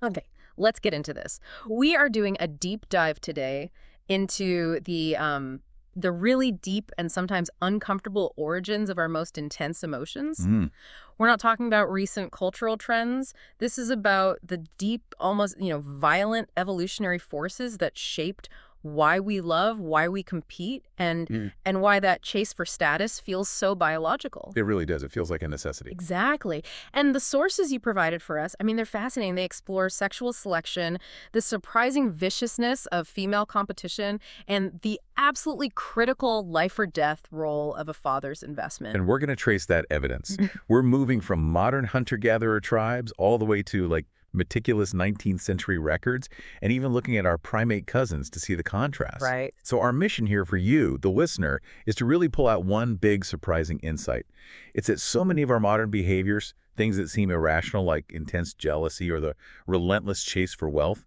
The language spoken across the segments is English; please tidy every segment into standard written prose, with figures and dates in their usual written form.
Okay, let's get into this. We are doing a deep dive today into the really deep and sometimes uncomfortable origins of our most intense emotions. Mm. We're not talking about recent cultural trends. This is about the deep, almost, violent evolutionary forces that shaped why we love, why we compete, and Mm. and why that chase for status feels so biological. It really does. It feels like a necessity. Exactly. And the sources you provided for us, I mean, they're fascinating. They explore sexual selection, the surprising viciousness of female competition, and the absolutely critical life or death role of a father's investment. And we're going to trace that evidence. We're moving from modern hunter-gatherer tribes all the way to meticulous 19th century records and even looking at our primate cousins to see the contrast. Right. So our mission here for you, the listener, is to really pull out one big surprising insight. It's that so many of our modern behaviors, things that seem irrational like intense jealousy or the relentless chase for wealth,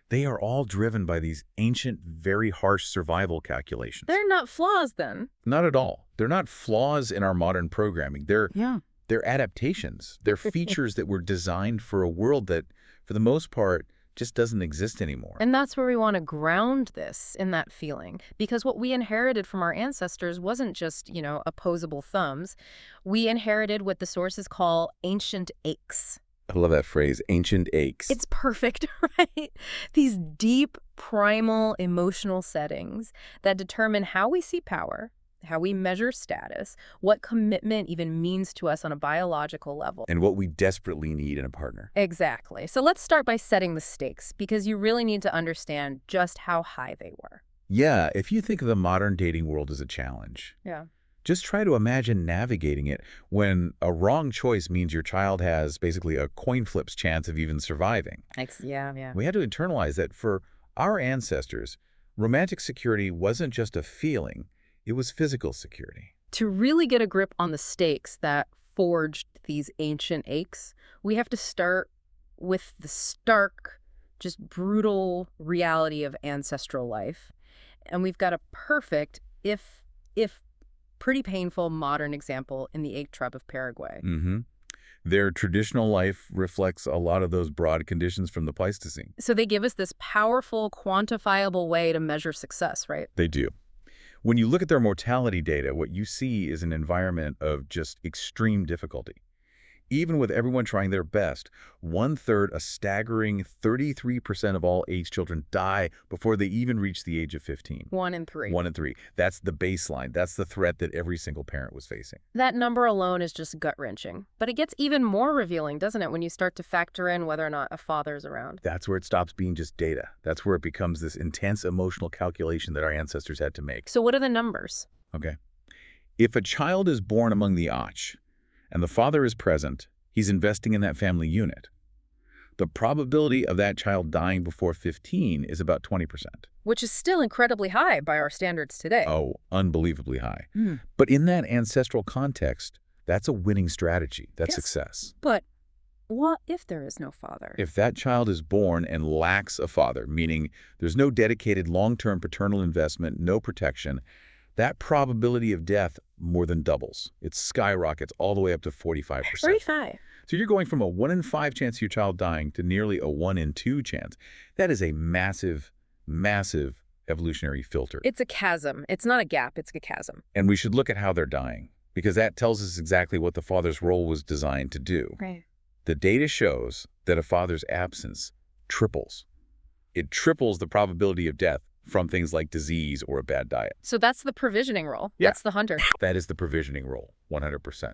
they are all driven by these ancient, very harsh survival calculations. They're not flaws then. Not at all. They're not flaws in our modern programming. Yeah. They're adaptations. They're features that were designed for a world that, for the most part, just doesn't exist anymore. And that's where we want to ground this in that feeling. Because what we inherited from our ancestors wasn't just, opposable thumbs. We inherited what the sources call ancient aches. I love that phrase, ancient aches. It's perfect, right? These deep, primal emotional settings that determine how we see power, how we measure status, what commitment even means to us on a biological level. And what we desperately need in a partner. Exactly. So let's start by setting the stakes, because you really need to understand just how high they were. Yeah, if you think of the modern dating world as a challenge, Yeah. just try to imagine navigating it when a wrong choice means your child has basically a coin flip's chance of even surviving. Yeah. We had to internalize that for our ancestors, romantic security wasn't just a feeling, it was physical security. To really get a grip on the stakes that forged these ancient aches, we have to start with the stark, just brutal reality of ancestral life. And we've got a perfect, if pretty painful modern example in the ache tribe of Paraguay. Mm-hmm. Their traditional life reflects a lot of those broad conditions from the Pleistocene. So they give us this powerful, quantifiable way to measure success, right? They do. When you look at their mortality data, what you see is an environment of just extreme difficulty. Even with everyone trying their best, one-third, a staggering 33% of all AIDS children die before they even reach the age of 15. 1 in 3. 1 in 3. That's the baseline. That's the threat that every single parent was facing. That number alone is just gut-wrenching. But it gets even more revealing, doesn't it, when you start to factor in whether or not a father's around? That's where it stops being just data. That's where it becomes this intense emotional calculation that our ancestors had to make. So what are the numbers? Okay. If a child is born among the Ach, and the father is present, he's investing in that family unit. The probability of that child dying before 15 is about 20%. Which is still incredibly high by our standards today. Oh, unbelievably high. Hmm. But in that ancestral context, that's a winning strategy. That's Yes. success. But what if there is no father? If that child is born and lacks a father, meaning there's no dedicated long-term paternal investment, no protection, that probability of death more than doubles. It skyrockets all the way up to 45%. 35. So you're going from a 1 in 5 chance of your child dying to nearly a 1 in 2 chance. That is a massive, massive evolutionary filter. It's a chasm. It's not a gap. It's a chasm. And we should look at how they're dying, because that tells us exactly what the father's role was designed to do. Right. The data shows that a father's absence triples. It triples the probability of death from things like disease or a bad diet. So that's the provisioning role. Yeah. That's the hunter. That is the provisioning role, 100%.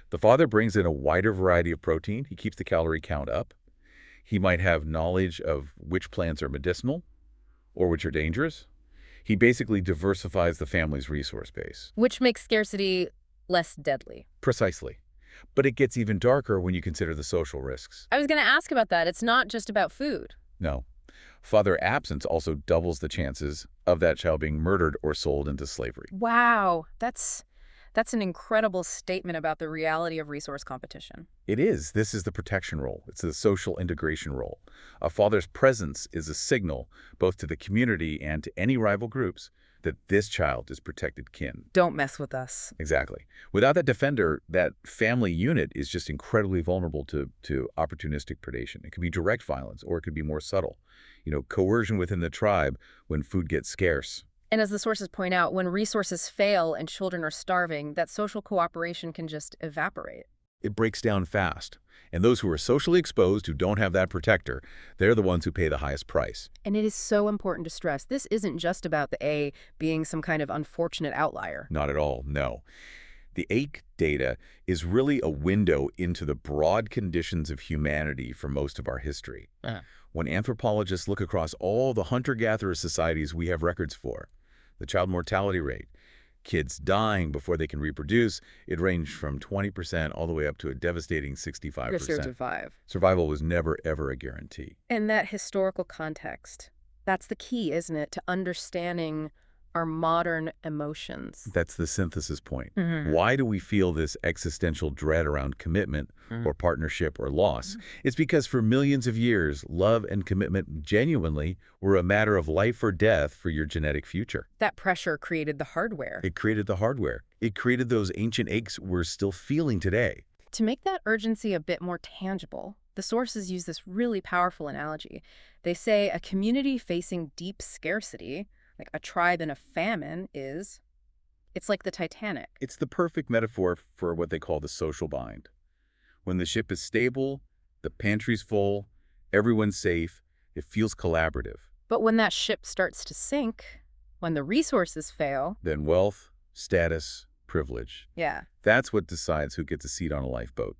The father brings in a wider variety of protein. He keeps the calorie count up. He might have knowledge of which plants are medicinal or which are dangerous. He basically diversifies the family's resource base. Which makes scarcity less deadly. Precisely. But it gets even darker when you consider the social risks. I was going to ask about that. It's not just about food. No. Father absence also doubles the chances of that child being murdered or sold into slavery. Wow. That's That's an incredible statement about the reality of resource competition. It is. This is the protection role. It's the social integration role. A father's presence is a signal, both to the community and to any rival groups, that this child is protected kin. Don't mess with us. Exactly. Without that defender, that family unit is just incredibly vulnerable to opportunistic predation. It could be direct violence, or it could be more subtle. Coercion within the tribe when food gets scarce. And as the sources point out, when resources fail and children are starving, that social cooperation can just evaporate. It breaks down fast. And those who are socially exposed, who don't have that protector, they're the ones who pay the highest price. And it is so important to stress, this isn't just about the A being some kind of unfortunate outlier. Not at all, no. The AIC data is really a window into the broad conditions of humanity for most of our history. When anthropologists look across all the hunter-gatherer societies we have records for, the child mortality rate, kids dying before they can reproduce, it ranged from 20% all the way up to a devastating 65%. Survival was never, ever a guarantee. And that historical context, that's the key, isn't it, to understanding our modern emotions. That's the synthesis point. Why do we feel this existential dread around commitment or partnership or loss? It's because for millions of years, love and commitment genuinely were a matter of life or death for your genetic future. That pressure created the hardware. It created the hardware. It created those ancient aches we're still feeling today. To make that urgency a bit more tangible, the sources use this really powerful analogy. They say a community facing deep scarcity, like a tribe in a famine, it's like the Titanic. It's the perfect metaphor for what they call the social bind. When the ship is stable, the pantry's full, everyone's safe, it feels collaborative. But when that ship starts to sink, when the resources fail... Then wealth, status, privilege. Yeah. That's what decides who gets a seat on a lifeboat.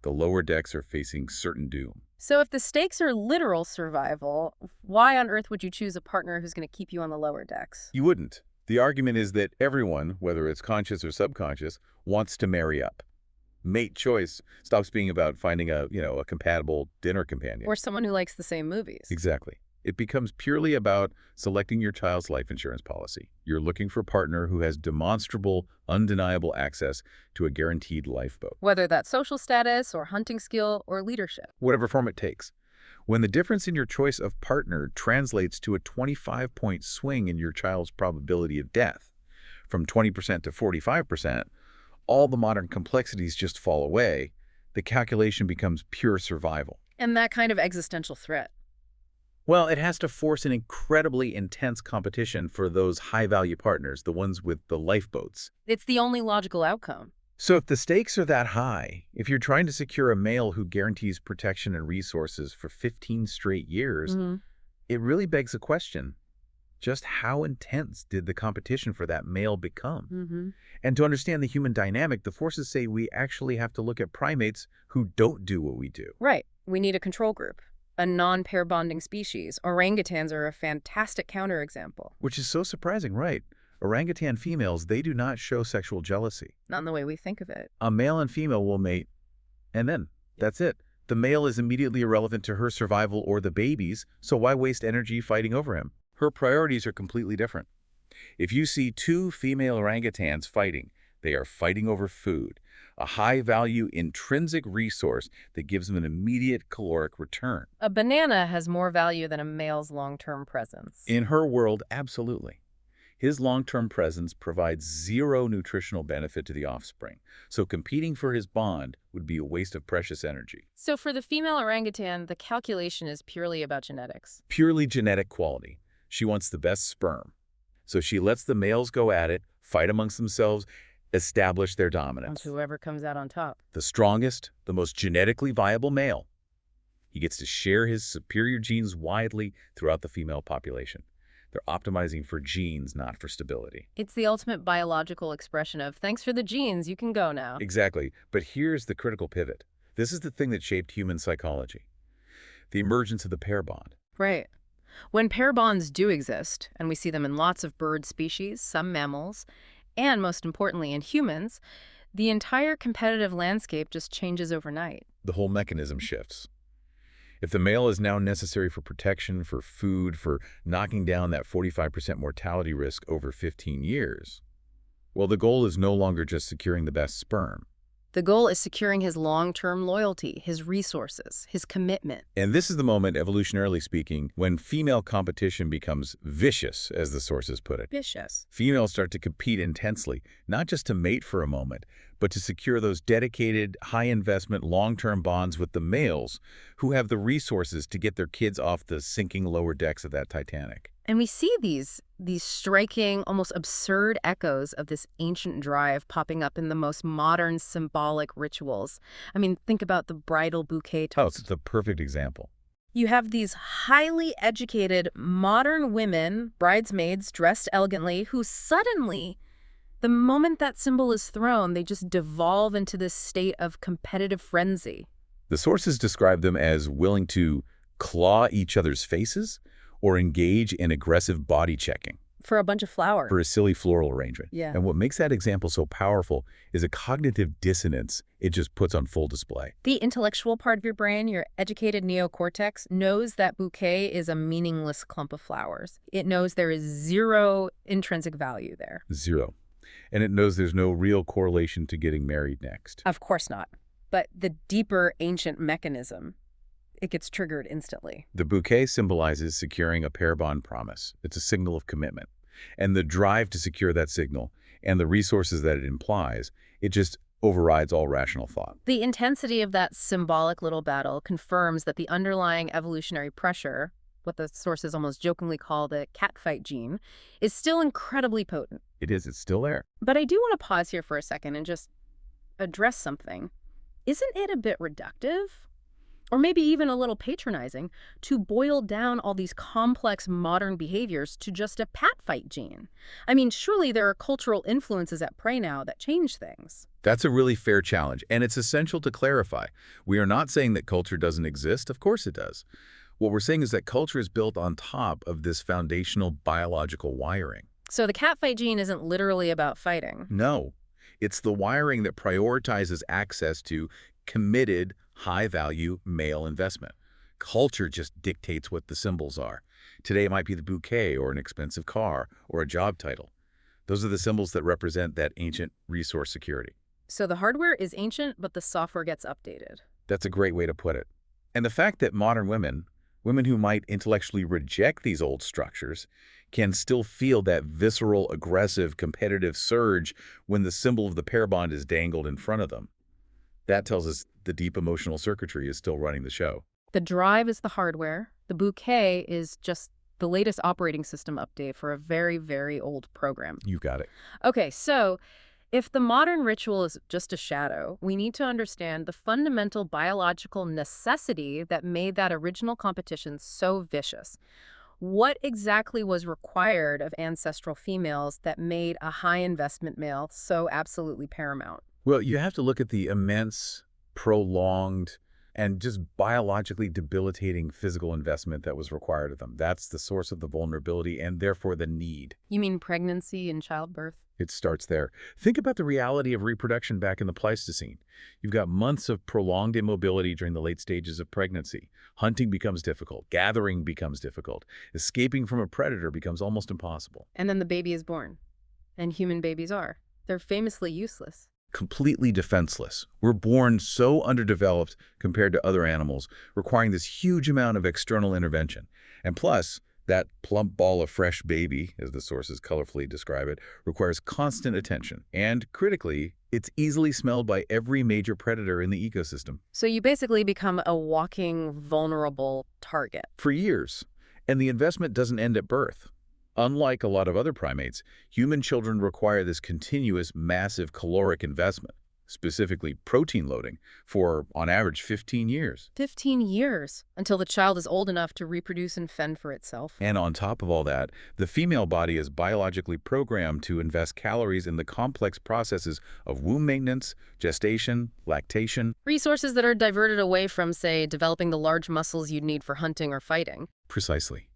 The lower decks are facing certain doom. So if the stakes are literal survival, why on earth would you choose a partner who's going to keep you on the lower decks? You wouldn't. The argument is that everyone, whether it's conscious or subconscious, wants to marry up. Mate choice stops being about finding a compatible dinner companion. Or someone who likes the same movies. Exactly. It becomes purely about selecting your child's life insurance policy. You're looking for a partner who has demonstrable, undeniable access to a guaranteed lifeboat. Whether that's social status or hunting skill or leadership. Whatever form it takes. When the difference in your choice of partner translates to a 25-point swing in your child's probability of death, from 20% to 45%, all the modern complexities just fall away. The calculation becomes pure survival. And that kind of existential threat. Well, it has to force an incredibly intense competition for those high-value partners, the ones with the lifeboats. It's the only logical outcome. So if the stakes are that high, if you're trying to secure a male who guarantees protection and resources for 15 straight years, it really begs a question. Just how intense did the competition for that male become? And to understand the human dynamic, the forces say we actually have to look at primates who don't do what we do. Right. We need a control group. A non-pair bonding species. Orangutans are a fantastic counterexample. Which is so surprising, right? Orangutan females, they do not show sexual jealousy. Not in the way we think of it. A male and female will mate, and then that's it. The male is immediately irrelevant to her survival or the baby's, so why waste energy fighting over him? Her priorities are completely different. If you see two female orangutans fighting, they are fighting over food, a high-value intrinsic resource that gives them an immediate caloric return. A banana has more value than a male's long-term presence. In her world, absolutely. His long-term presence provides zero nutritional benefit to the offspring, so competing for his bond would be a waste of precious energy. So for the female orangutan, the calculation is purely about genetics. Purely genetic quality. She wants the best sperm. So she lets the males go at it, fight amongst themselves, establish their dominance. And whoever comes out on top. The strongest, the most genetically viable male. He gets to share his superior genes widely throughout the female population. They're optimizing for genes, not for stability. It's the ultimate biological expression of, thanks for the genes, you can go now. Exactly. But here's the critical pivot. This is the thing that shaped human psychology. The emergence of the pair bond. Right. When pair bonds do exist, and we see them in lots of bird species, some mammals, and most importantly in humans, the entire competitive landscape just changes overnight. The whole mechanism shifts. If the male is now necessary for protection, for food, for knocking down that 45% mortality risk over 15 years, Well, the goal is no longer just securing the best sperm. The goal is securing his long-term loyalty, his resources, his commitment. And this is the moment, evolutionarily speaking, when female competition becomes vicious, as the sources put it. Vicious. Females start to compete intensely, not just to mate for a moment, but to secure those dedicated, high-investment, long-term bonds with the males who have the resources to get their kids off the sinking lower decks of that Titanic. And we see these striking, almost absurd echoes of this ancient drive popping up in the most modern symbolic rituals. I mean, think about the bridal bouquet Oh, toast. it's the perfect example. You have these highly educated modern women, bridesmaids dressed elegantly, who suddenly, the moment that symbol is thrown, they just devolve into this state of competitive frenzy. The sources describe them as willing to claw each other's faces or engage in aggressive body checking For a bunch of flowers. for a silly floral arrangement. Yeah. And what makes that example so powerful is a cognitive dissonance it just puts on full display. The intellectual part of your brain, your educated neocortex, knows that bouquet is a meaningless clump of flowers. It knows there is zero intrinsic value there. Zero. And it knows there's no real correlation to getting married next. Of course not. But the deeper ancient mechanism, it gets triggered instantly. The bouquet symbolizes securing a pair bond promise. It's a signal of commitment. And the drive to secure that signal and the resources that it implies, it just overrides all rational thought. The intensity of that symbolic little battle confirms that the underlying evolutionary pressure, what the sources almost jokingly call the catfight gene, is still incredibly potent. It is. It's still there. But I do want to pause here for a second and just address something. Isn't it a bit reductive, or maybe even a little patronizing, to boil down all these complex modern behaviors to just a catfight gene? I mean, surely there are cultural influences at play now that change things. That's a really fair challenge, and it's essential to clarify. We are not saying that culture doesn't exist. Of course it does. What we're saying is that culture is built on top of this foundational biological wiring. So the catfight gene isn't literally about fighting. No, it's the wiring that prioritizes access to committed, high-value male investment. Culture just dictates what the symbols are. Today it might be the bouquet or an expensive car or a job title. Those are the symbols that represent that ancient resource security. So the hardware is ancient, but the software gets updated. That's a great way to put it. And the fact that modern women who might intellectually reject these old structures, can still feel that visceral, aggressive, competitive surge when the symbol of the pair bond is dangled in front of them. That tells us the deep emotional circuitry is still running the show. The drive is the hardware. The bouquet is just the latest operating system update for a very, very old program. You got it. Okay, so if the modern ritual is just a shadow, we need to understand the fundamental biological necessity that made that original competition so vicious. What exactly was required of ancestral females that made a high-investment male so absolutely paramount? Well, you have to look at the immense, prolonged, and just biologically debilitating physical investment that was required of them. That's the source of the vulnerability and therefore the need. You mean pregnancy and childbirth? It starts there. Think about the reality of reproduction back in the Pleistocene. You've got months of prolonged immobility during the late stages of pregnancy. Hunting becomes difficult. Gathering becomes difficult. Escaping from a predator becomes almost impossible. And then the baby is born. And human babies are. They're famously useless. Completely defenseless. We're born so underdeveloped compared to other animals, requiring this huge amount of external intervention. And plus, that plump ball of fresh baby, as the sources colorfully describe it, requires constant attention. And critically, it's easily smelled by every major predator in the ecosystem. So you basically become a walking, vulnerable target. For years. And the investment doesn't end at birth. Unlike a lot of other primates, human children require this continuous, massive caloric investment, specifically protein loading, for, on average, 15 years. 15 years, until the child is old enough to reproduce and fend for itself. And on top of all that, the female body is biologically programmed to invest calories in the complex processes of womb maintenance, gestation, lactation. Resources that are diverted away from, say, developing the large muscles you'd need for hunting or fighting. Precisely.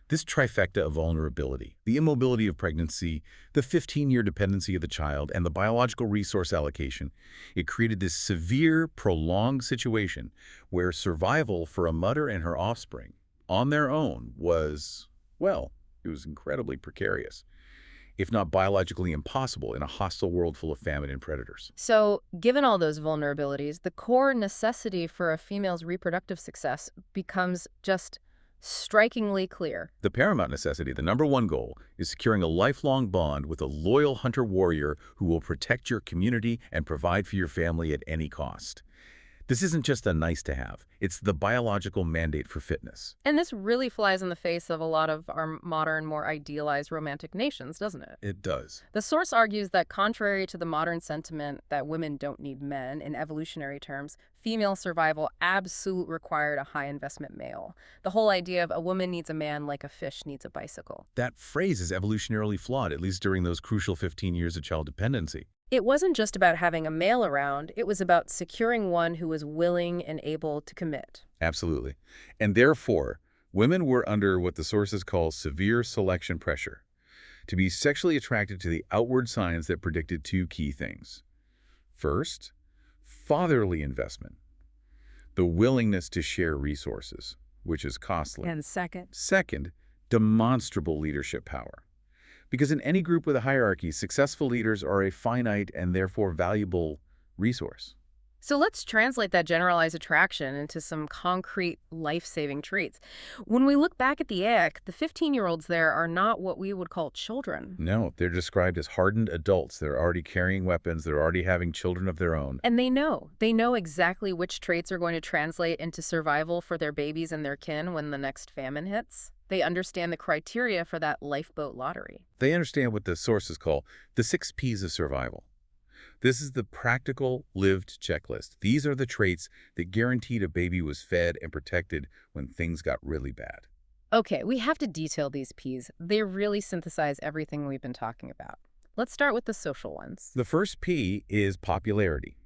This trifecta of vulnerability, the immobility of pregnancy, the 15-year dependency of the child, and the biological resource allocation, it created this severe, prolonged situation where survival for a mother and her offspring on their own was, well, it was incredibly precarious. if not biologically impossible, in a hostile world full of famine and predators. So, given all those vulnerabilities, the core necessity for a female's reproductive success becomes just strikingly clear. The paramount necessity, the number one goal, is securing a lifelong bond with a loyal hunter-warrior who will protect your community and provide for your family at any cost. This isn't just a nice-to-have. It's the biological mandate for fitness. And this really flies in the face of a lot of our modern, more idealized romantic nations, doesn't it? It does. The source argues that contrary to the modern sentiment that women don't need men in evolutionary terms, female survival absolutely required a high-investment male. The whole idea of a woman needs a man like a fish needs a bicycle. That phrase is evolutionarily flawed, at least during those crucial 15 years of child dependency. It wasn't just about having a male around, it was about securing one who was willing and able to commit. Absolutely. And therefore, women were under what the sources call severe selection pressure to be sexually attracted to the outward signs that predicted two key things. First, fatherly investment, the willingness to share resources, which is costly. And second? Second, demonstrable leadership power. Because in any group with a hierarchy, successful leaders are a finite and therefore valuable resource. So let's translate that generalized attraction into some concrete life-saving traits. When we look back at the Ayak, the 15-year-olds there are not what we would call children. No, they're described as hardened adults. They're already carrying weapons. They're already having children of their own. And they know exactly which traits are going to translate into survival for their babies and their kin when the next famine hits. They understand the criteria for that lifeboat lottery. They understand what the sources call the 6 Ps of survival. This is the practical, lived checklist. These are the traits that guaranteed a baby was fed and protected when things got really bad. Okay, we have to detail these Ps. They really synthesize everything we've been talking about. Let's start with the social ones. The first P is popularity.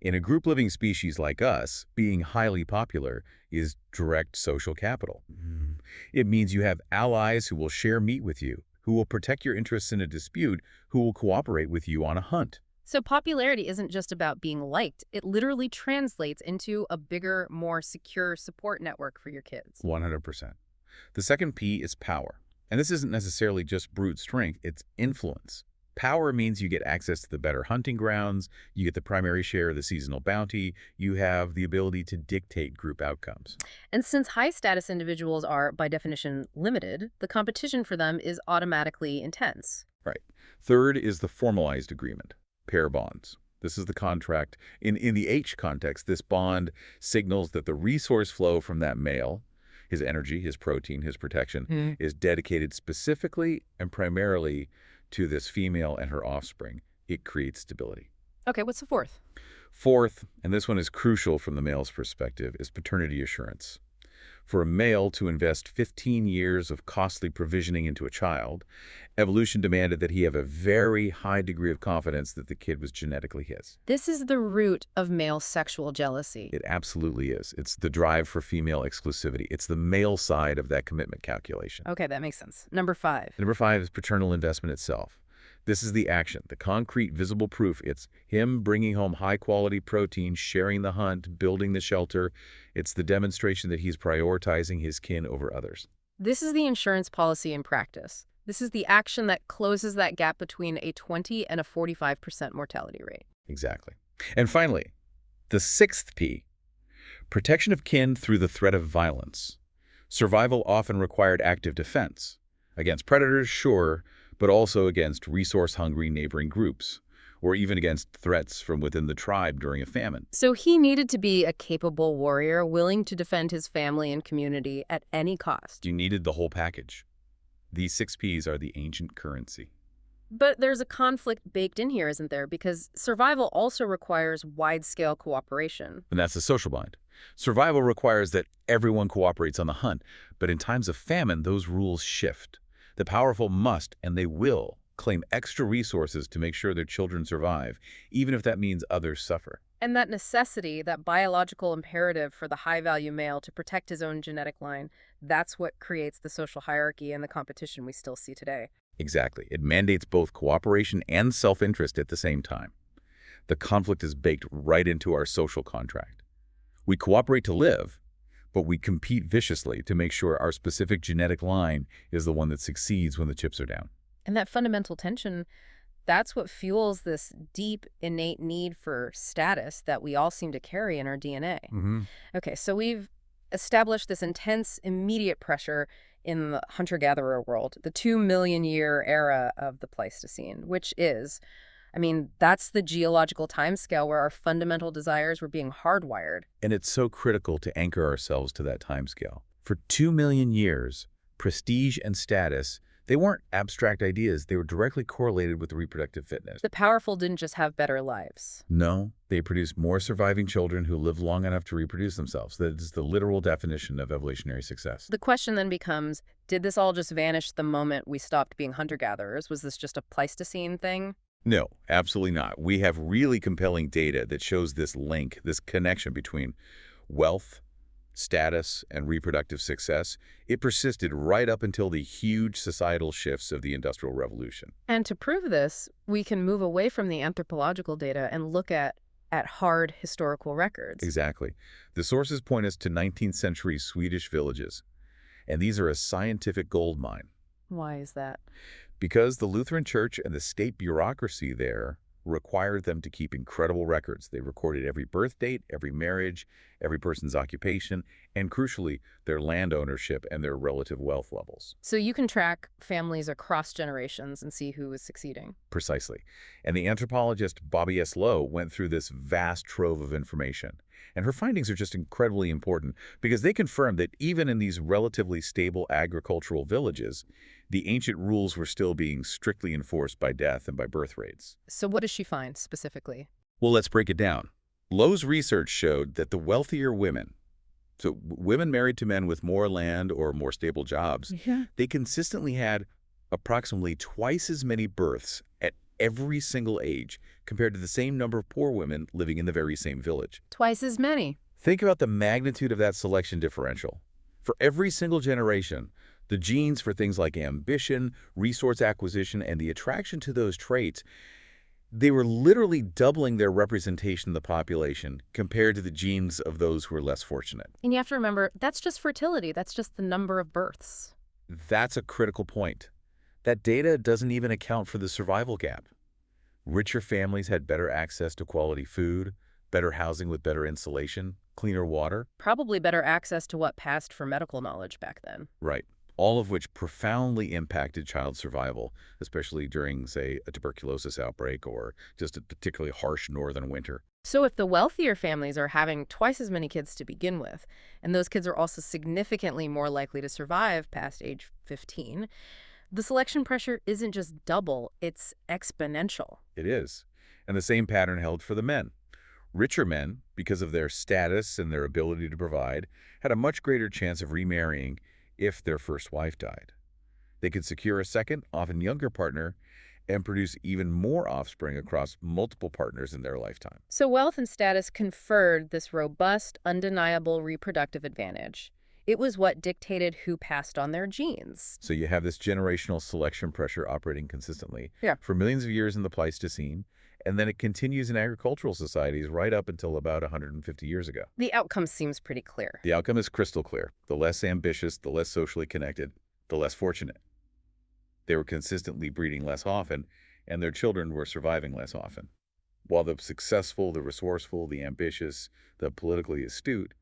In a group-living species like us, being highly popular is direct social capital. It means you have allies who will share meat with you, who will protect your interests in a dispute, who will cooperate with you on a hunt. So popularity isn't just about being liked. It literally translates into a bigger, more secure support network for your kids. 100%. The second P is power. And this isn't necessarily just brute strength, it's influence. Power means you get access to the better hunting grounds, you get the primary share of the seasonal bounty, you have the ability to dictate group outcomes. And since high-status individuals are, by definition, limited, the competition for them is automatically intense. Right. Third is the formalized agreement, pair bonds. This is the contract. In the H context, this bond signals that the resource flow from that male, his energy, his protein, his protection, is dedicated specifically and primarily to this female and her offspring. It creates stability. Okay, what's the fourth? Fourth, and this one is crucial from the male's perspective, is paternity assurance. For a male to invest 15 years of costly provisioning into a child, evolution demanded that he have a very high degree of confidence that the kid was genetically his. This is the root of male sexual jealousy. It absolutely is. It's the drive for female exclusivity. It's the male side of that commitment calculation. Okay, that makes sense. Number 5. Number 5 is paternal investment itself. This is the action, the concrete, visible proof. It's him bringing home high-quality protein, sharing the hunt, building the shelter. It's the demonstration that he's prioritizing his kin over others. This is the insurance policy in practice. This is the action that closes that gap between a 20 and a 45% mortality rate. Exactly. And finally, the 6th P, protection of kin through the threat of violence. Survival often required active defense. Against predators, sure, but also against resource-hungry neighboring groups, or even against threats from within the tribe during a famine. So he needed to be a capable warrior, willing to defend his family and community at any cost. You needed the whole package. These 6 Ps are the ancient currency. But there's a conflict baked in here, isn't there? Because survival also requires wide-scale cooperation. And that's the social bond. Survival requires that everyone cooperates on the hunt, but in times of famine, those rules shift. The powerful must, and they will, claim extra resources to make sure their children survive, even if that means others suffer. And that necessity, that biological imperative for the high-value male to protect his own genetic line, that's what creates the social hierarchy and the competition we still see today. Exactly. It mandates both cooperation and self-interest at the same time. The conflict is baked right into our social contract. We cooperate to live, but we compete viciously to make sure our specific genetic line is the one that succeeds when the chips are down. And that fundamental tension, that's what fuels this deep, innate need for status that we all seem to carry in our DNA. Hmm. Okay, so we've established this intense, immediate pressure in the hunter-gatherer world, the 2 million year era of the Pleistocene, which is, I mean, that's the geological timescale where our fundamental desires were being hardwired. And it's so critical to anchor ourselves to that timescale. For 2 million years, prestige and status, they weren't abstract ideas. They were directly correlated with reproductive fitness. The powerful didn't just have better lives. No, they produced more surviving children who lived long enough to reproduce themselves. That is the literal definition of evolutionary success. The question then becomes, did this all just vanish the moment we stopped being hunter-gatherers? Was this just a Pleistocene thing? No, absolutely not. We have really compelling data that shows this link, this connection between wealth, status, and reproductive success. It persisted right up until the huge societal shifts of the Industrial Revolution. And to prove this, we can move away from the anthropological data and look at hard historical records. Exactly. The sources point us to 19th century Swedish villages, and these are a scientific gold mine. Why is that? Because the Lutheran Church and the state bureaucracy there required them to keep incredible records. They recorded every birth date, every marriage, every person's occupation, and crucially, their land ownership and their relative wealth levels. So you can track families across generations and see who is succeeding. Precisely. And the anthropologist Bobby S. Lowe went through this vast trove of information. And her findings are just incredibly important because they confirm that even in these relatively stable agricultural villages, the ancient rules were still being strictly enforced by death and by birth rates. So what does she find specifically? Well, let's break it down. Lowe's research showed that the wealthier women, so women married to men with more land or more stable jobs, they consistently had approximately twice as many births at every single age compared to the same number of poor women living in the very same village. Twice as many. Think about the magnitude of that selection differential. For every single generation, the genes for things like ambition, resource acquisition, and the attraction to those traits, they were literally doubling their representation in the population compared to the genes of those who were less fortunate. And you have to remember, that's just fertility. That's just the number of births. That's a critical point. That data doesn't even account for the survival gap. Richer families had better access to quality food, better housing with better insulation, cleaner water. Probably better access to what passed for medical knowledge back then. Right. All of which profoundly impacted child survival, especially during, say, a tuberculosis outbreak or just a particularly harsh northern winter. So if the wealthier families are having twice as many kids to begin with, and those kids are also significantly more likely to survive past age 15, the selection pressure isn't just double, it's exponential. It is. And the same pattern held for the men. Richer men, because of their status and their ability to provide, had a much greater chance of remarrying if their first wife died. They could secure a second, often younger partner, and produce even more offspring across multiple partners in their lifetime. So wealth and status conferred this robust, undeniable reproductive advantage. It was what dictated who passed on their genes. So you have this generational selection pressure operating consistently Yeah. for millions of years in the Pleistocene, and then it continues in agricultural societies right up until about 150 years ago. The outcome seems pretty clear. The outcome is crystal clear. The less ambitious, the less socially connected, the less fortunate. They were consistently breeding less often, and their children were surviving less often. While the successful, the resourceful, the ambitious, the politically astute,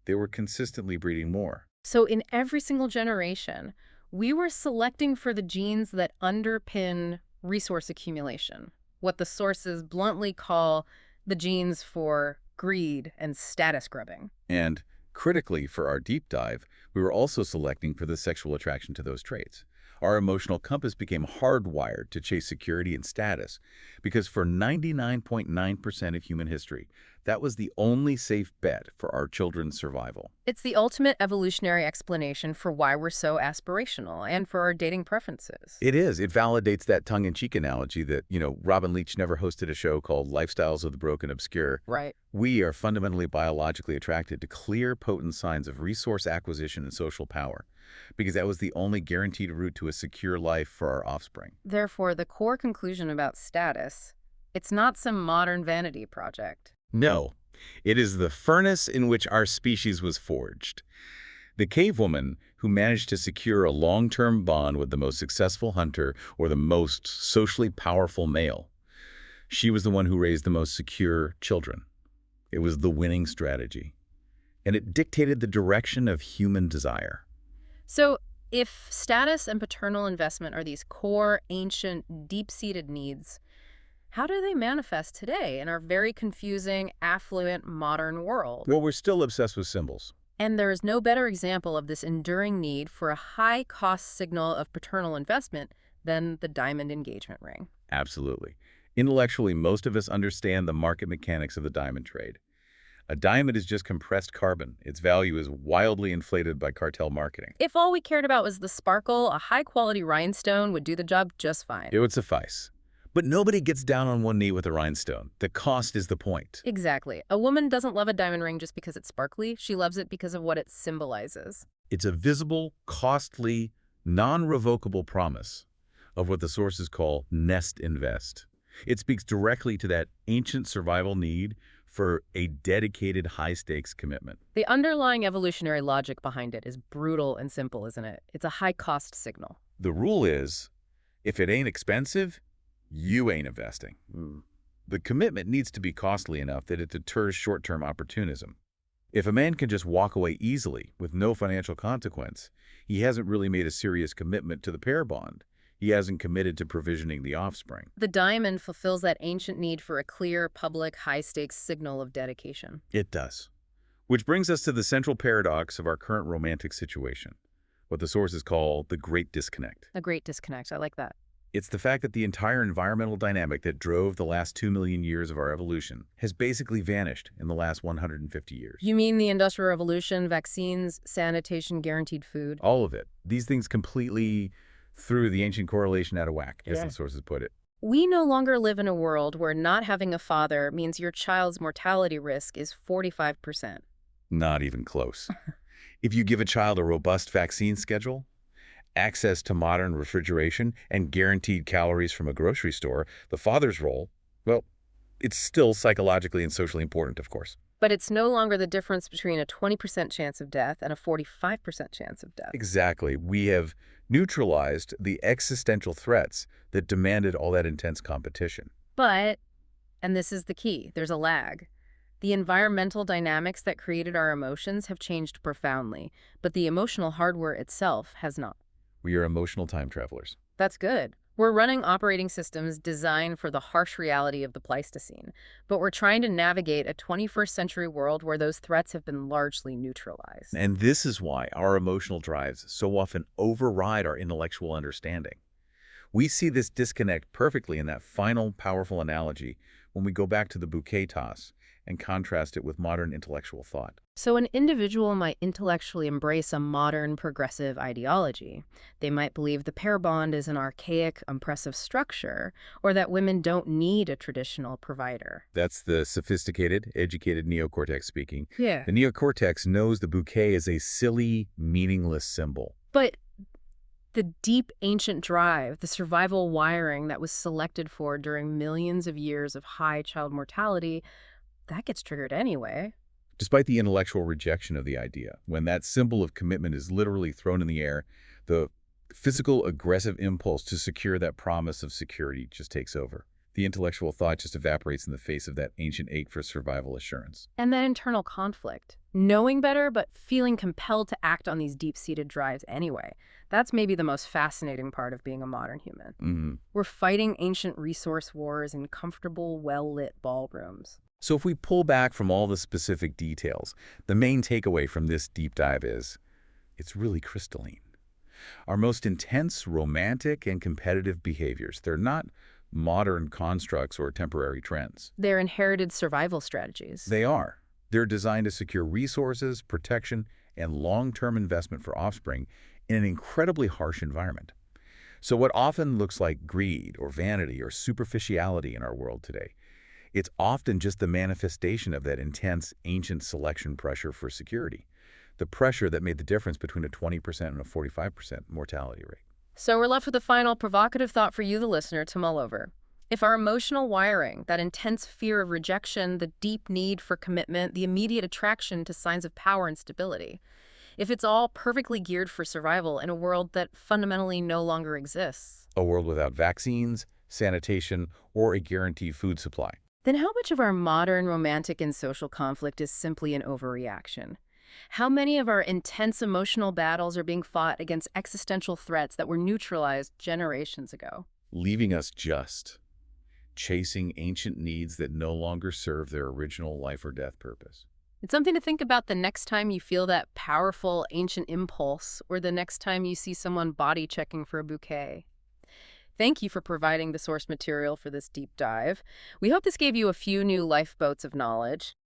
they were consistently breeding more. So in every single generation, we were selecting for the genes that underpin resource accumulation, what the sources bluntly call the genes for greed and status grubbing. And critically, for our deep dive, we were also selecting for the sexual attraction to those traits. Our emotional compass became hardwired to chase security and status because for 99.9% of human history, that was the only safe bet for our children's survival. It's the ultimate evolutionary explanation for why we're so aspirational and for our dating preferences. It is. It validates that tongue-in-cheek analogy that, Robin Leach never hosted a show called Lifestyles of the Broken Obscure. Right. We are fundamentally biologically attracted to clear, potent signs of resource acquisition and social power because that was the only guaranteed route to a secure life for our offspring. Therefore, the core conclusion about status, it's not some modern vanity project. No, it is the furnace in which our species was forged. The cave woman who managed to secure a long-term bond with the most successful hunter or the most socially powerful male. She was the one who raised the most secure children. It was the winning strategy. And it dictated the direction of human desire. So, if status and paternal investment are these core, ancient, deep-seated needs, how do they manifest today in our very confusing, affluent, modern world? Well, we're still obsessed with symbols. And there is no better example of this enduring need for a high-cost signal of paternal investment than the diamond engagement ring. Absolutely. Intellectually, most of us understand the market mechanics of the diamond trade. A diamond is just compressed carbon. Its value is wildly inflated by cartel marketing. If all we cared about was the sparkle, a high-quality rhinestone would do the job just fine. It would suffice. But nobody gets down on one knee with a rhinestone. The cost is the point. Exactly. A woman doesn't love a diamond ring just because it's sparkly. She loves it because of what it symbolizes. It's a visible, costly, non-revocable promise of what the sources call nest invest. It speaks directly to that ancient survival need for a dedicated high-stakes commitment. The underlying evolutionary logic behind it is brutal and simple, isn't it? It's a high-cost signal. The rule is, if it ain't expensive, you ain't investing. The commitment needs to be costly enough that it deters short-term opportunism. If a man can just walk away easily with no financial consequence, he hasn't really made a serious commitment to the pair bond. He hasn't committed to provisioning the offspring. The diamond fulfills that ancient need for a clear, public, high-stakes signal of dedication. It does. Which brings us to the central paradox of our current romantic situation, what the sources call the Great Disconnect. A great disconnect. I like that. It's the fact that the entire environmental dynamic that drove the last 2 million years of our evolution has basically vanished in the last 150 years. You mean the Industrial Revolution, vaccines, sanitation, guaranteed food? All of it. These things completely threw the ancient correlation out of whack, as the sources put it. We no longer live in a world where not having a father means your child's mortality risk is 45%. Not even close. If you give a child a robust vaccine schedule, access to modern refrigeration, and guaranteed calories from a grocery store, the father's role, well, it's still psychologically and socially important, of course. But it's no longer the difference between a 20% chance of death and a 45% chance of death. Exactly. We have neutralized the existential threats that demanded all that intense competition. But, and this is the key, there's a lag. The environmental dynamics that created our emotions have changed profoundly, but the emotional hardware itself has not. We are emotional time travelers. That's good. We're running operating systems designed for the harsh reality of the Pleistocene, but we're trying to navigate a 21st century world where those threats have been largely neutralized. And this is why our emotional drives so often override our intellectual understanding. We see this disconnect perfectly in that final, powerful analogy when we go back to the bouquet toss and contrast it with modern intellectual thought. So an individual might intellectually embrace a modern, progressive ideology. They might believe the pair bond is an archaic, oppressive structure, or that women don't need a traditional provider. That's the sophisticated, educated neocortex speaking. Yeah. The neocortex knows the bouquet is a silly, meaningless symbol. But the deep ancient drive, the survival wiring that was selected for during millions of years of high child mortality, that gets triggered anyway. Despite the intellectual rejection of the idea, when that symbol of commitment is literally thrown in the air, the physical aggressive impulse to secure that promise of security just takes over. The intellectual thought just evaporates in the face of that ancient ache for survival assurance. And that internal conflict, knowing better but feeling compelled to act on these deep-seated drives anyway. That's maybe the most fascinating part of being a modern human. We're fighting ancient resource wars in comfortable, well-lit ballrooms. So if we pull back from all the specific details, the main takeaway from this deep dive is, it's really crystalline. Our most intense, romantic, and competitive behaviors, they're not modern constructs or temporary trends. They're inherited survival strategies. They are. They're designed to secure resources, protection, and long-term investment for offspring in an incredibly harsh environment. So what often looks like greed or vanity or superficiality in our world today, it's often just the manifestation of that intense, ancient selection pressure for security, the pressure that made the difference between a 20% and a 45% mortality rate. So we're left with a final provocative thought for you, the listener, to mull over. If our emotional wiring, that intense fear of rejection, the deep need for commitment, the immediate attraction to signs of power and stability, if it's all perfectly geared for survival in a world that fundamentally no longer exists? A world without vaccines, sanitation, or a guaranteed food supply. Then how much of our modern romantic and social conflict is simply an overreaction? How many of our intense emotional battles are being fought against existential threats that were neutralized generations ago? Leaving us just chasing ancient needs that no longer serve their original life or death purpose. It's something to think about the next time you feel that powerful ancient impulse or the next time you see someone body checking for a bouquet. Thank you for providing the source material for this deep dive. We hope this gave you a few new lifeboats of knowledge.